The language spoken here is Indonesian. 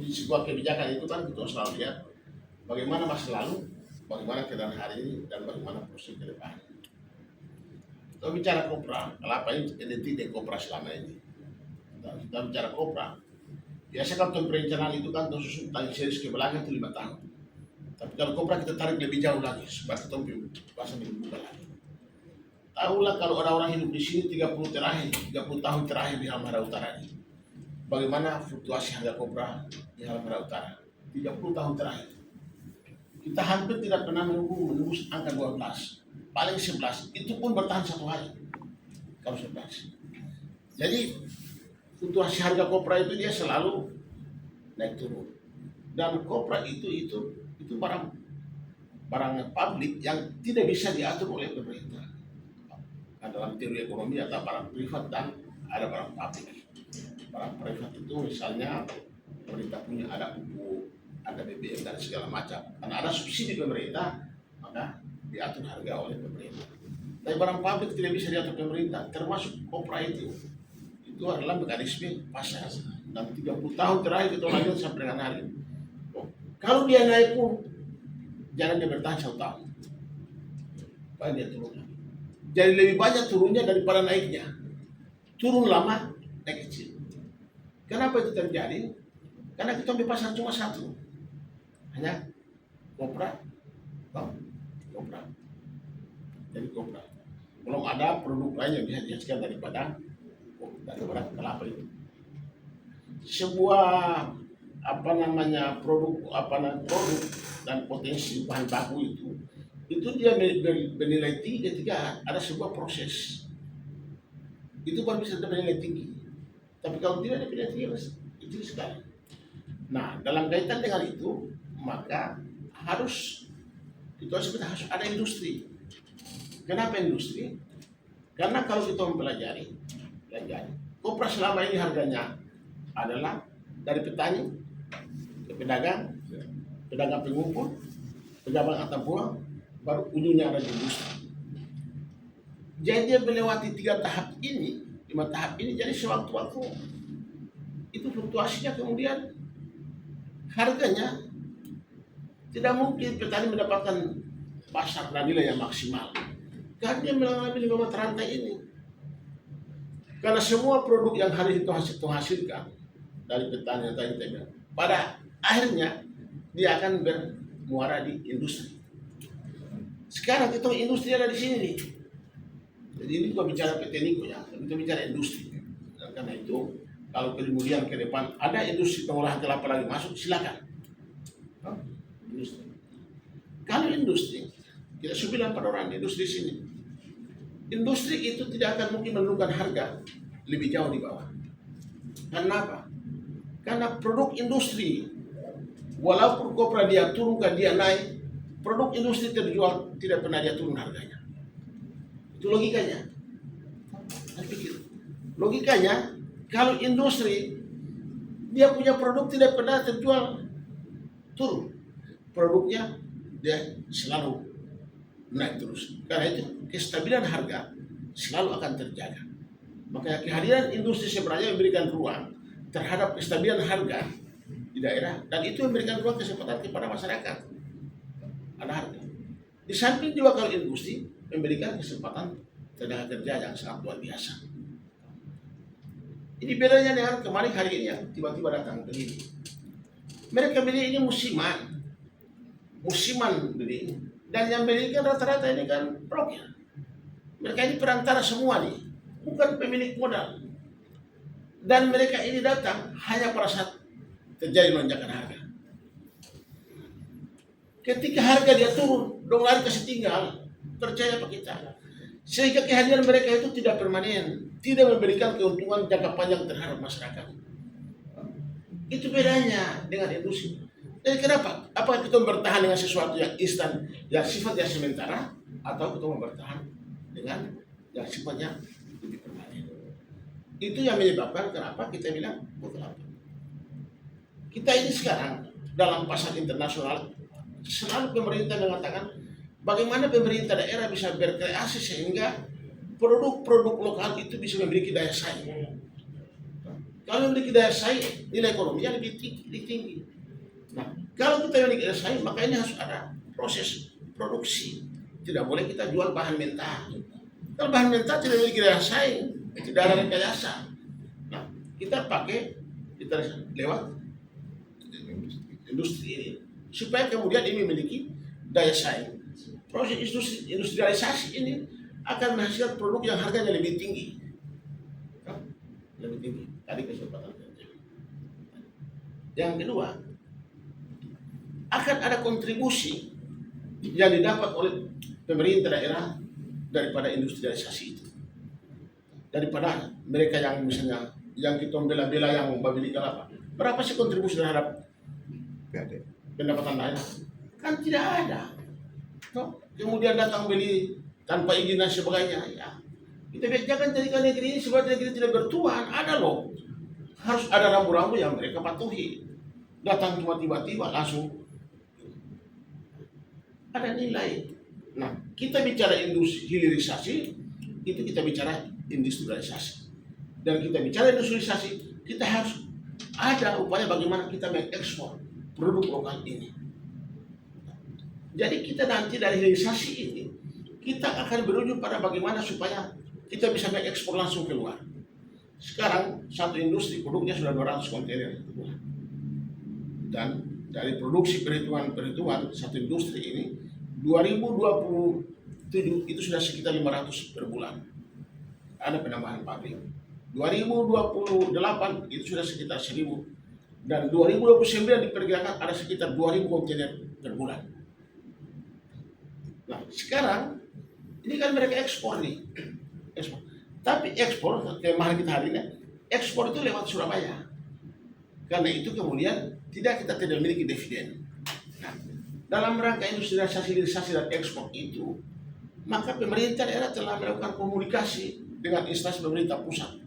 di sebuah kebijakan itu kan kita selalu lihat bagaimana masa lalu, bagaimana keadaan hari ini, dan bagaimana proses ke depan. Kita bicara kopra, kenapa ini identik dengan kopra selama ini? Kita bicara kopra, biasa kan perencanaan itu kan susun tali series ke belakang itu 5 tahun. Tapi kalau kopra kita tarik lebih jauh lagi, supaya kita pasang dibuka lagi. Tahulah kalau orang-orang hidup di sini 30 tahun terakhir di Halmahera Utara ini, bagaimana fluktuasi harga kopra di Halmahera Utara 30 tahun terakhir. Kita hampir tidak pernah menembus angka 12, paling 11, itu pun bertahan 1 hari kalau 11. Jadi fluktuasi harga kopra itu dia selalu naik turun. Dan kopra itu barang publik yang tidak bisa diatur oleh pemerintah. Dalam teori ekonomi ada barang privat dan ada barang publik. Barang privat itu misalnya pemerintah punya, ada pupuk, ada BBM dan segala macam. Karena ada subsidi pemerintah, maka diatur harga oleh pemerintah. Tapi barang publik tidak bisa diatur pemerintah, termasuk kopra itu. Itu adalah mekanisme pasar. Dan 30 tahun terakhir kita lanjut sampai dengan hari ini. Kalau dia naik pun, jangan dia bertahan 1 tahun. Supaya dia turun. Jadi lebih banyak turunnya daripada naiknya. Turun lama, naik kecil. Kenapa itu terjadi? Karena kita ambil pasar cuma satu. Hanya kopra. Kopra. Jadi kopra. Belum ada produk lain yang bisa dihasilkan daripada kelapa itu. Sebuah produk dan potensi bahan baku itu dia bernilai tinggi ketika ada sebuah proses. Itu baru bisa bernilai tinggi. Tapi kalau tidak ada bernilai tinggi, itu sekali. Nah, dalam kaitan dengan itu, maka harus ada industri. Kenapa industri? Karena kalau kita mempelajari, kopra selama ini harganya adalah dari petani ke pedagang pengumpul, pedagang antar pulau, baru ujungnya ada di industri. Jadi dia melewati 5 tahap ini, jadi sewaktu-waktu itu fluktuasinya, kemudian harganya tidak mungkin petani mendapatkan pasar dan nilai yang maksimal. Karena dia mengalami 5 mata rantai ini. Karena semua produk yang hari itu hasilkan dari petani yang tadi kita bilang, pada akhirnya dia akan bermuara di industri. Sekarang kita industri ada di sini nih. Jadi ini bukan bicara PT Niko ya, kita bicara industri. Dan karena itu, kalau kemudian ke depan ada industri pengolahan kelapa lagi masuk, silakan. Industri. Kalau industri, kita sudah bilang pada orang industri sini, industri itu tidak akan mungkin menurunkan harga lebih jauh di bawah. Karena apa? Karena produk industri, walaupun kopra dia turun, dia naik, produk industri terjual tidak pernah dia turun harganya. Itu logikanya. Logikanya, kalau industri dia punya produk tidak pernah terjual turun, produknya dia selalu naik terus. Karena itu kestabilan harga selalu akan terjaga. Makanya kehadiran industri sebenarnya memberikan ruang terhadap kestabilan harga di daerah, dan itu memberikan ruang kesempatan kepada masyarakat. Ada harga. Di samping juga kalau industri memberikan kesempatan tenaga kerja yang sangat luar biasa. Ini bedanya dengan kemarin hari ini yang tiba-tiba datang begini. Mereka beli ini musiman beli, dan yang beli kan rata-rata ini kan broker. Mereka ini perantara semua nih, bukan pemilik modal. Dan mereka ini datang hanya pada saat terjadi lonjakan harga. Ketika harga dia turun, dong lari kasih tinggal, percaya apa kita? Sehingga kehadiran mereka itu tidak permanen, tidak memberikan keuntungan jangka panjang terhadap masyarakat. Itu bedanya dengan industri. Jadi kenapa? Apakah kita bertahan dengan sesuatu yang instan, yang sifatnya sementara, atau kita bertahan dengan yang sifatnya lebih permanen? Itu yang menyebabkan kenapa kita bilang kelapa. Kita ini sekarang dalam pasar internasional selalu pemerintah mengatakan bagaimana pemerintah daerah bisa berkreasi sehingga produk-produk lokal itu bisa memiliki daya saing. Kalau memiliki daya saing, nilai ekonominya lebih tinggi. Nah, kalau kita memiliki daya saing, maka ini harus ada proses produksi. Tidak boleh kita jual bahan mentah. Kalau bahan mentah tidak memiliki daya saing, tidak ada rekayasa. Nah, kita lewat industri ini supaya kemudian ini memiliki daya saing. Proses industrialisasi ini akan menghasilkan produk yang harganya lebih tinggi. Lebih tinggi dari kesempatan kerja. Yang kedua, akan ada kontribusi yang didapat oleh pemerintah daerah daripada industrialisasi itu. Daripada mereka yang misalnya yang kita bela-bela yang membeli kelapa, berapa sih kontribusi terhadap pendapatan daerah? Kan tidak ada. Kemudian datang beli tanpa izin dan sebagainya. Ya, kita jangan jadikan negeri ini sebagai negeri tidak bertuan. Ada loh, harus ada rambu-rambu yang mereka patuhi. Datang cuma tiba-tiba langsung ada nilai. Nah, kita bicara hilirisasi, itu kita bicara industrialisasi. Dan kita bicara industrialisasi, kita harus ada upaya bagaimana kita mengekspor produk lokal ini. Jadi kita nanti dari hilirisasi ini, kita akan berujung pada bagaimana supaya kita bisa mengekspor langsung keluar. Sekarang satu industri produknya sudah 200 kontainer. Dan dari produksi perhitungan satu industri ini 2027 itu sudah sekitar 500 per bulan. Ada penambahan pabrik. 2028 itu sudah sekitar 1000. Dan 2029 diperkirakan ada sekitar 2000 kontainer per bulan. Nah, sekarang ini kan mereka ekspor nih. Ekspor. Tapi ekspor, kelemahan kita hari ini, ekspor itu lewat Surabaya. Karena itu kemudian tidak memiliki dividen. Nah, dalam rangka industrialisasi, hilirisasi dan ekspor itu, maka pemerintah daerah telah melakukan komunikasi dengan instansi pemerintah pusat